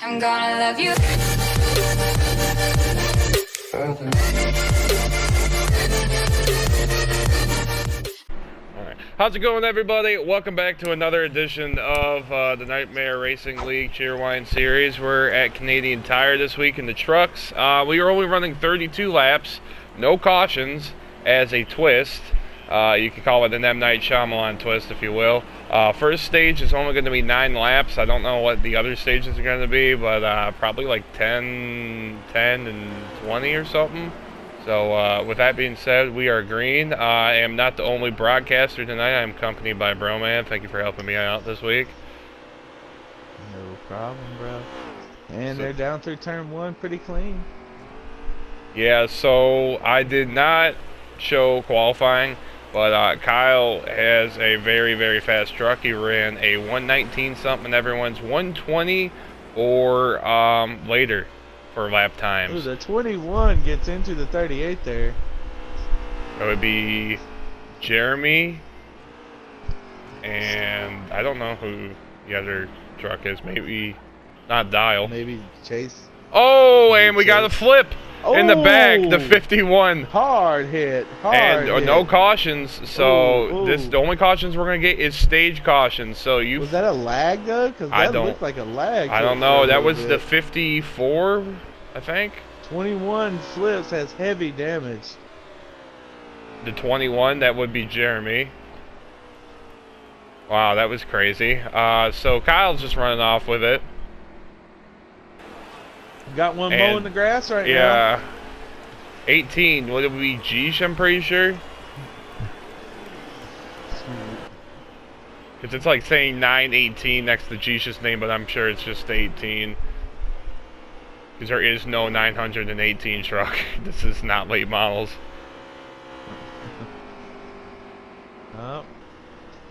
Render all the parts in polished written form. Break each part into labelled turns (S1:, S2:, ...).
S1: I'm gonna love you.
S2: Alright, how's it going, everybody? Welcome back to another edition of the Nightmare Racing League Cheerwine Series. We're at Canadian Tire this week in the trucks. We are only running 32 laps, no cautions, as a twist. You can call it an M. Night Shyamalan twist, if you will. First stage is only going to be 9 laps. I don't know what the other stages are going to be, but probably like 10 and 20 or something. So with that being said, we are green. I am not the only broadcaster tonight. I'm accompanied by Broman. Thank you for helping me out this week.
S3: No problem, bro. And they're down through turn 1 pretty clean.
S2: Yeah, so I did not show qualifying, but Kyle has a very, very fast truck. He ran a 119 something. Everyone's 120 or later for lap times.
S3: Ooh, the 21 gets into the 38 there.
S2: That would be Jeremy, and I don't know who the other truck is. Maybe not Dial.
S3: Maybe Chase.
S2: Oh, and we got a flip in the back, the
S3: Oh!
S2: 51.
S3: Hard hit.
S2: And
S3: Hard hit.
S2: no cautions, so
S3: Ooh, ooh.
S2: the only cautions we're gonna get is stage cautions. So you,
S3: Was that a lag though? Because that looked like a lag.
S2: I don't know. That was the 54, I think.
S3: 21 flips has heavy damage.
S2: The 21, that would be Jeremy. Wow, that was crazy. So Kyle's just running off with it.
S3: Got one
S2: And-
S3: mowing the grass right now.
S2: Yeah. 18, would it be Geesh, I'm pretty sure? Because it's like saying 918 next to Geesh's name, but I'm sure it's just 18. Because there is no 918 truck. This is not late models.
S3: Oh.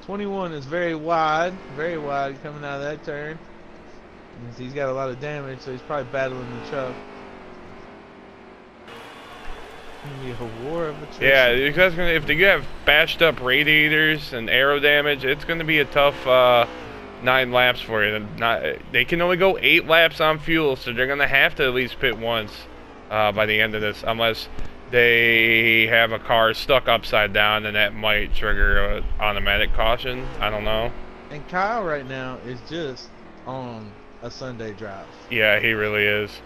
S3: 21 is very wide coming out of that turn. And he's got a lot of damage, so he's probably battling the truck. Gonna be a war of attrition.
S2: Yeah, because if they have bashed up radiators and aero damage, it's going to be a tough 9 laps for you. They can only go 8 laps on fuel, so they're going to have to at least pit once by the end of this, unless they have a car stuck upside down, and that might trigger an automatic caution. I don't know.
S3: And Kyle right now is just on a Sunday drive.
S2: Yeah, he really is.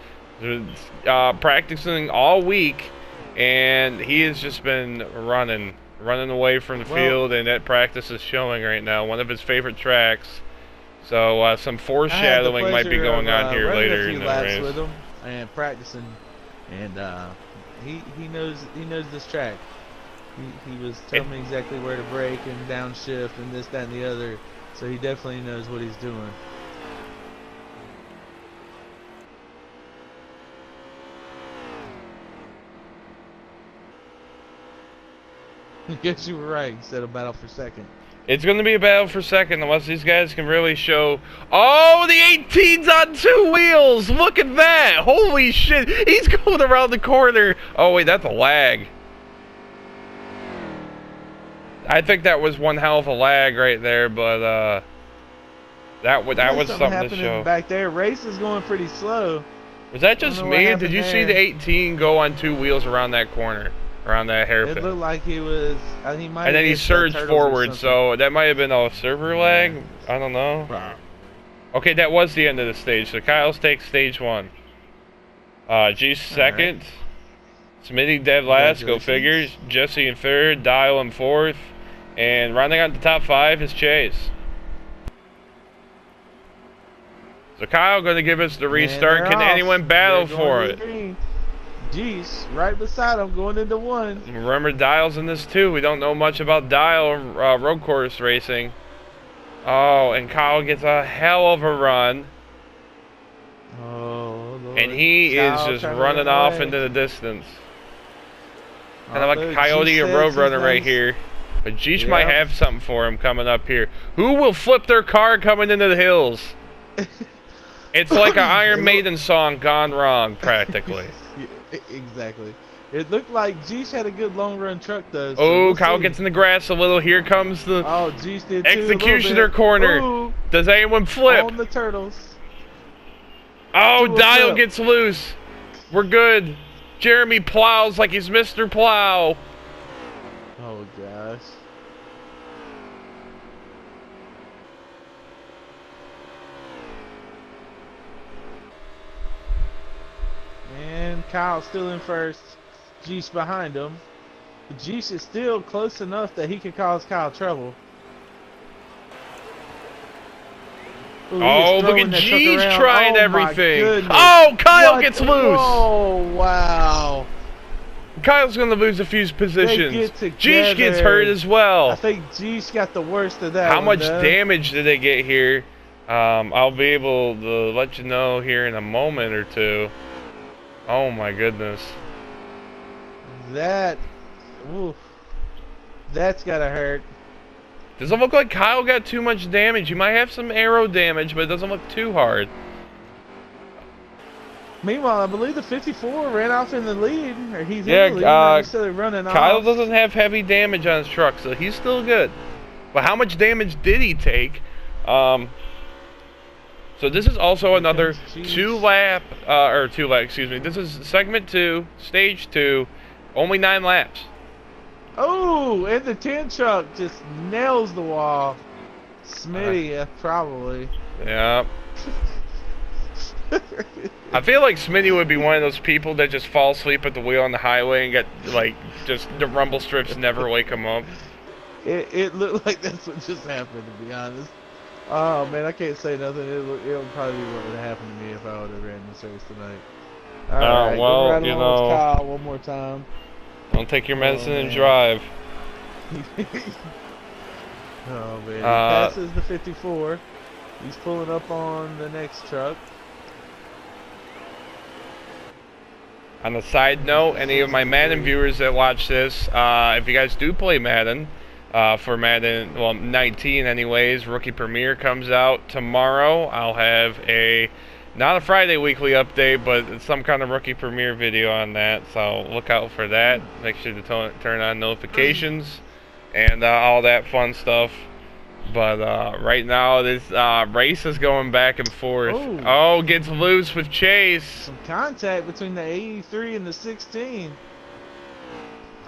S2: Practicing all week, and he has just been running away from the field, and that practice is showing right now. One of his favorite tracks. So some foreshadowing might be going on here later in the race.
S3: With him and practicing, and he knows this track. He was telling me exactly where to brake and downshift and this, that, and the other. So he definitely knows what he's doing. I guess you were right. You said a battle for second.
S2: It's going to be a battle for second unless these guys can really show... Oh, the 18's on 2 wheels! Look at that! Holy shit! He's going around the corner! Oh, wait, that's a lag. I think that was one hell of a lag right there, but that was something to show.
S3: Back there, race is going pretty slow.
S2: Was that just me? Did you see the 18 go on 2 wheels around that corner? Around that hairpin.
S3: It looked like he was. He might.
S2: And then he surged forward, so that might have been a server lag. I don't know. Okay, that was the end of the stage. So Kyle's takes stage 1. G's second. Smitty dead last. Go figures. Jesse in third. Dial in fourth. And rounding out the top 5 is Chase. So Kyle going to give us the restart. Can anyone battle for it?
S3: Jeez, right beside him, going into 1.
S2: Remember, Dial's in this too. We don't know much about Dial road course racing. Oh, and Kyle gets a hell of a run.
S3: Oh, Lord.
S2: And he is just running off into the distance. Kind of like a Coyote or Roadrunner right here. But Jeesh might have something for him coming up here. Who will flip their car coming into the hills? It's like an Iron Maiden song gone wrong, practically.
S3: Exactly. It looked like Jeesh had a good long run truck though. So
S2: oh, Kyle gets in the grass a little. Here comes the
S3: Jeesh did too,
S2: executioner corner.
S3: Ooh,
S2: does anyone flip?
S3: on the turtles.
S2: Oh,
S3: Do a
S2: Dial
S3: flip.
S2: gets loose. We're good. Jeremy plows like he's Mr. Plow.
S3: Oh gosh. And Kyle's still in first. Jeesh behind him. But Jeesh is still close enough that he could cause Kyle trouble. Ooh, he is
S2: Oh, look
S3: throwing
S2: at
S3: that truck
S2: Jeesh
S3: around.
S2: trying
S3: Oh, my
S2: everything.
S3: goodness.
S2: Oh, Kyle
S3: What?
S2: gets loose.
S3: Oh, wow.
S2: Kyle's going to lose a few positions.
S3: get
S2: Jeesh gets
S3: together.
S2: hurt as well.
S3: I think Jeesh got the worst of that.
S2: How
S3: one,
S2: much
S3: though.
S2: damage did they get here? I'll be able to let you know here in a moment or two. Oh my goodness.
S3: That, oof, that's gotta hurt.
S2: Doesn't look like Kyle got too much damage. You might have some arrow damage, but it doesn't look too hard.
S3: Meanwhile, I believe the 54 ran off in the lead, or he's
S2: Yeah,
S3: in the lead, not necessarily running
S2: Kyle
S3: off.
S2: doesn't have heavy damage on his truck, so he's still good. But how much damage did he take? So this is also another two lap, excuse me. This is segment 2, stage 2, only 9 laps.
S3: Oh, and the 10 truck just nails the wall. Smitty, probably.
S2: Yeah. I feel like Smitty would be one of those people that just fall asleep at the wheel on the highway and get, like, just the rumble strips never wake him up.
S3: It looked like that's what just happened, to be honest. Oh, man, I can't say nothing. It'll probably be what would happen to me if I would have ran this race tonight. Alright,
S2: well,
S3: right
S2: you
S3: along
S2: know,
S3: with Kyle one more time.
S2: Don't take your medicine and
S3: man.
S2: drive.
S3: Oh, man. He passes the 54. He's pulling up on the next truck.
S2: On a side note, any of my Madden viewers that watch this, if you guys do play Madden, for Madden, well, 19 anyways, Rookie Premiere comes out tomorrow. I'll have not a Friday weekly update, but some kind of Rookie Premiere video on that, so look out for that. Make sure to turn on notifications and all that fun stuff. But right now, this race is going back and forth.
S3: Ooh.
S2: Oh, gets loose with Chase.
S3: Some contact between the 83 and the 16.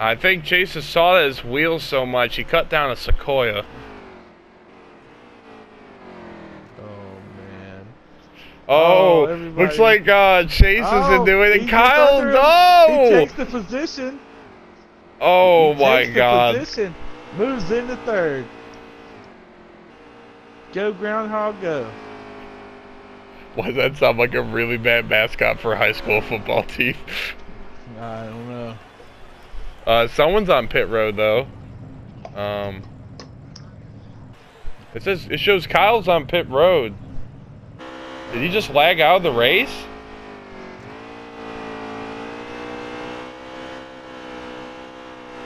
S2: I think Chase has saw his wheels so much, he cut down a Sequoia. Oh, looks like Chase is into it, and Kyle, no!
S3: He takes the position.
S2: Oh my
S3: takes the
S2: God.
S3: Position, moves into third. Go Groundhog, go.
S2: Why does that sound like a really bad mascot for a high school football team?
S3: I don't know.
S2: Someone's on pit road though. It shows Kyle's on pit road. Did he just lag out of the race?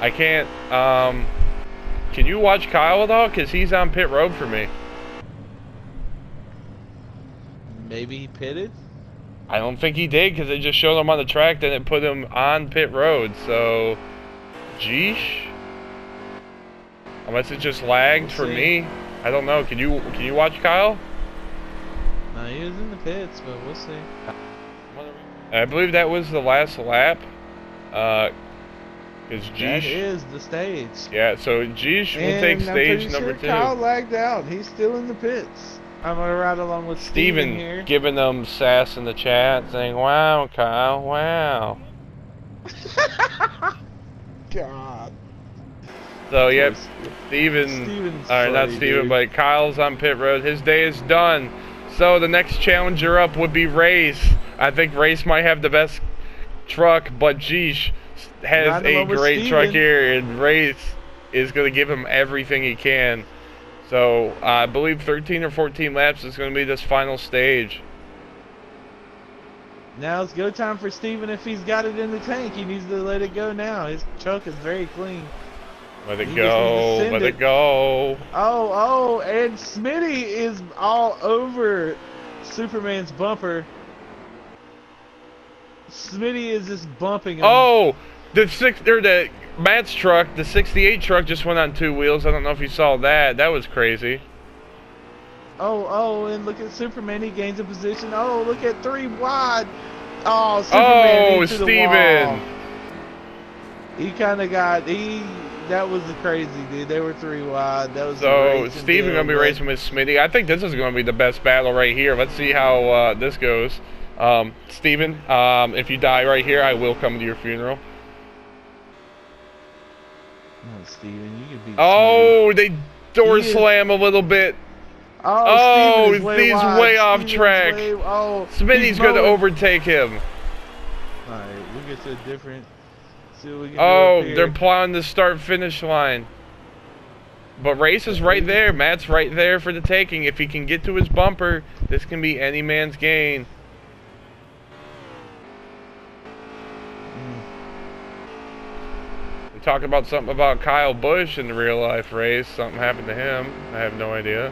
S2: I can't, can you watch Kyle at all? Because he's on pit road for me.
S3: Maybe he pitted?
S2: I don't think he did, because it just showed him on the track, then it put him on pit road, so... Jeesh? Unless it just lagged for me. I don't know. Can you watch Kyle?
S3: No, he was in the pits, but we'll see.
S2: I believe that was the last lap. Is Jeesh?
S3: That is the stage.
S2: Yeah, so Jeesh will take stage number 2.
S3: Kyle lagged out. He's still in the pits. I'm gonna ride along with Steven here.
S2: Giving them sass in the chat, saying, "Wow, Kyle, wow."
S3: God.
S2: So yep, not Steven, but Kyle's on pit road. His day is done. So the next challenger up would be Race. I think Race might have the best truck, but Jeesh has a great truck here, and Race is going to give him everything he can. So I believe 13 or 14 laps is going to be this final stage.
S3: Now it's go time for Steven. If he's got it in the tank, he needs to let it go now. His truck is very clean.
S2: Let it go. Let it go.
S3: Oh, and Smitty is all over Superman's bumper. Smitty is just bumping him.
S2: Oh, the Matt's truck, the 68 truck just went on 2 wheels. I don't know if you saw that. That was crazy.
S3: Oh, and look at Superman. He gains a position. Oh, look at 3 wide. Oh, Superman
S2: Oh,
S3: into the wall.
S2: Steven.
S3: He kind of got That was crazy, dude. They were 3 wide. That was a
S2: So
S3: racing
S2: Steven
S3: deal,
S2: gonna be
S3: but
S2: racing with Smitty. I think this is gonna be the best battle right here. Let's see how this goes. Steven, if you die right here, I will come to your funeral.
S3: no, Steven, you can beat Smitty.
S2: Oh, they door slam a little bit.
S3: Oh, Steven
S2: Oh,
S3: is way
S2: he's
S3: wide.
S2: way off
S3: Steven
S2: track. Smitty's gonna overtake him.
S3: Alright, we'll get to a different. See what we can do
S2: Oh,
S3: up here.
S2: they're plowing the start-finish line. But Race is right there. Matt's right there for the taking. If he can get to his bumper, this can be any man's gain. We talked about something about Kyle Busch in the real-life race. Something happened to him. I have no idea.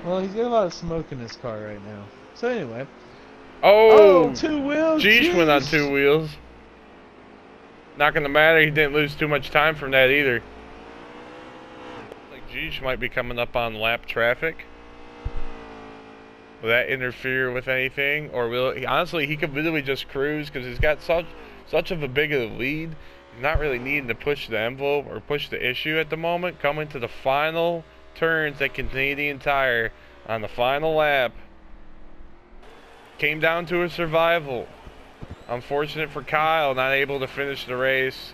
S3: Well, he's got a lot of smoke in his car right now. So anyway.
S2: Oh,
S3: 2 wheels.
S2: Jeesh went on 2 wheels. Not gonna matter. He didn't lose too much time from that either. Like Jeesh might be coming up on lap traffic. Will that interfere with anything, or will he, honestly he could literally just cruise because he's got such of a big of a lead. He's not really needing to push the envelope or push the issue at the moment. Coming to the final turns at Canadian Tire on the final lap. Came down to a survival. Unfortunate for Kyle, not able to finish the race.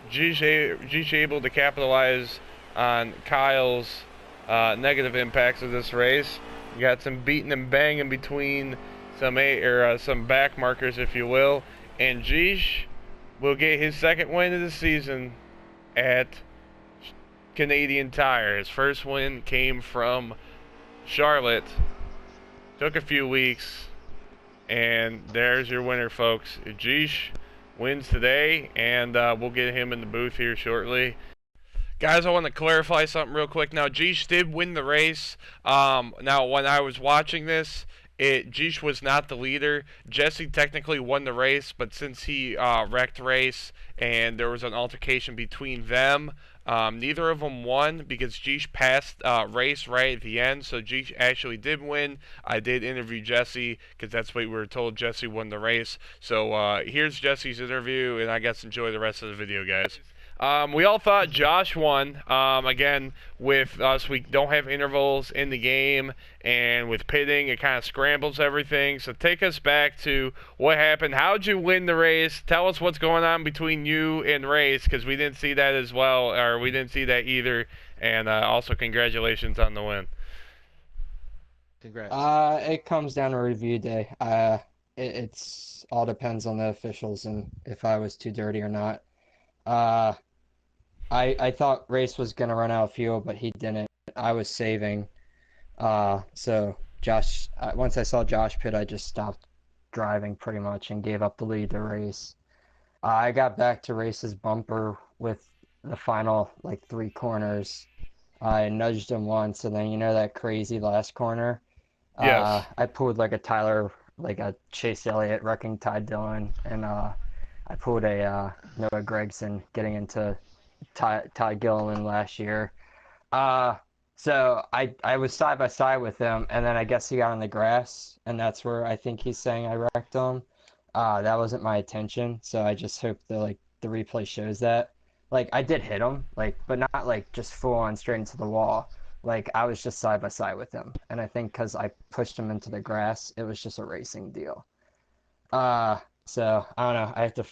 S2: Jeesh able to capitalize on Kyle's negative impacts of this race. You got some beating and banging between some back markers, if you will. And Jeesh will get his second win of the season at Canadian Tire. His first win came from Charlotte. Took a few weeks. And there's your winner, folks. Jeesh wins today, and we'll get him in the booth here shortly. Guys, I want to clarify something real quick. Now, Jeesh did win the race. Now, when I was watching this, Jeesh was not the leader. Jesse technically won the race, but since he wrecked race and there was an altercation between them, neither of them won because Jeesh passed race right at the end. So Jeesh actually did win. I did interview Jesse because that's what we were told. Jesse won the race. So here's Jesse's interview, and I guess enjoy the rest of the video, guys. We all thought Josh won. Again, with us, we don't have intervals in the game, and with pitting, it kind of scrambles everything. So take us back to what happened. How'd you win the race? Tell us what's going on between you and Race, because we didn't see that as well, or we didn't see that either. And also, congratulations on the win.
S3: Congrats.
S1: It comes down to review day. It's all depends on the officials and if I was too dirty or not. I thought Race was gonna run out of fuel, but he didn't. I was saving. So Josh, once I saw Josh pit, I just stopped driving pretty much and gave up the lead to Race. I got back to Race's bumper with the final like 3 corners. I nudged him once, and then you know that crazy last corner.
S2: Yes.
S1: I pulled like a Chase Elliott wrecking Ty Dillon, and I pulled a Noah Gregson getting into Ty Gilliland last year. So I was side by side with him, and then I guess he got on the grass, and that's where I think he's saying I wrecked him. That wasn't my intention, so I just hope the replay shows that. Like I did hit him, but not like just full on straight into the wall. Like I was just side by side with him, and I think because I pushed him into the grass, it was just a racing deal. So I don't know. I have to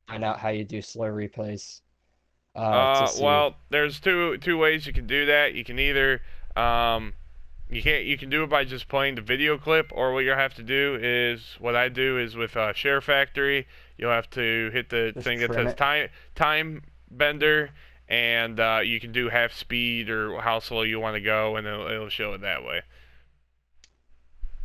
S1: find out how you do slow replays.
S2: Well, there's two ways you can do that. You can either you can do it by just playing the video clip, or what you'll have to do is what I do is with Share Factory. You'll have to hit the
S1: Just
S2: thing that
S1: trim
S2: says
S1: it.
S2: time bender, and you can do half speed or how slow you want to go, and it'll show it that way.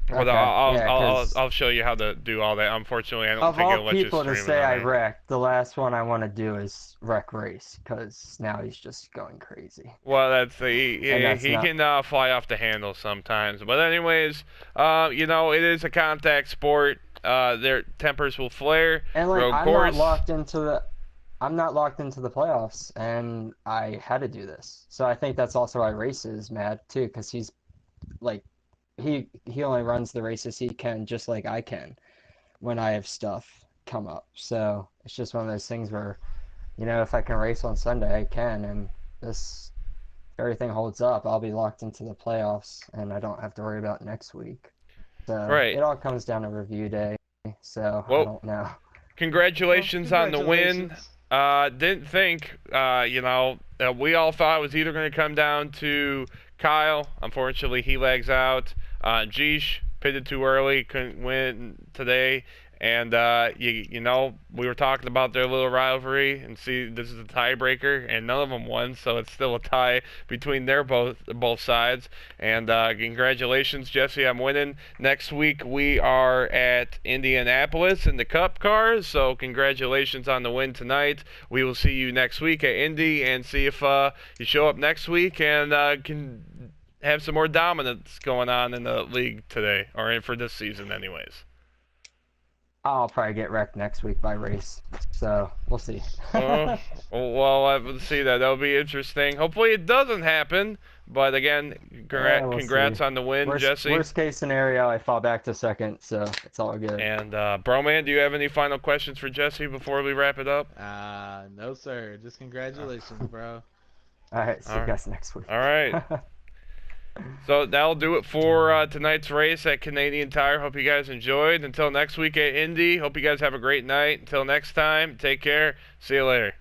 S2: But
S1: Okay, yeah, because
S2: I'll show you how to do all that. Unfortunately, I don't
S1: of
S2: think
S1: all
S2: it'll let you
S1: people to
S2: stream it
S1: say
S2: on
S1: I
S2: there.
S1: wrecked, the last one I want to do is wreck race, because now he's just going crazy.
S2: Well, that's
S1: And that's
S2: he
S1: not.
S2: can fly off the handle sometimes. But anyways, you know, it is a contact sport. Their tempers will flare.
S1: And like,
S2: Road course.
S1: I'm not locked into the playoffs, and I had to do this. So I think that's also why Race is mad too, because he's like, he only runs the races he can, just like I can when I have stuff come up. So it's just one of those things where, if I can race on Sunday, I can, and this if everything holds up, I'll be locked into the playoffs, and I don't have to worry about next week. So
S2: Right.
S1: it all comes down to review day. So I
S2: Well,
S1: don't know.
S3: Well,
S2: congratulations on the win.
S3: congratulations.
S2: Didn't think, you know, we all thought it was either going to come down to Kyle. Unfortunately, he lags out. Jeesh pitted too early, couldn't win today. And you know, we were talking about their little rivalry, and see, this is a tiebreaker, and none of them won, so it's still a tie between their both sides. And congratulations, Jesse, I'm winning. Next week we are at Indianapolis in the Cup cars, so congratulations on the win tonight. We will see you next week at Indy, and see if you show up next week and can have some more dominance going on in the league today, or for this season, anyways.
S1: I'll probably get wrecked next week by Race. So we'll see.
S2: Uh, well, I will see that. That'll be interesting. Hopefully, it doesn't happen. But again,
S1: We'll
S2: congrats
S1: see.
S2: on the win, Jesse.
S1: Worst case scenario, I fall back to second, so it's all good.
S2: And Broman, do you have any final questions for Jesse before we wrap it up?
S3: No, sir. Just congratulations, bro.
S1: All right, see
S2: All
S1: you
S2: right.
S1: guys next week.
S2: All right. So that'll do it for tonight's race at Canadian Tire. Hope you guys enjoyed. Until next week at Indy, hope you guys have a great night. Until next time, take care. See you later.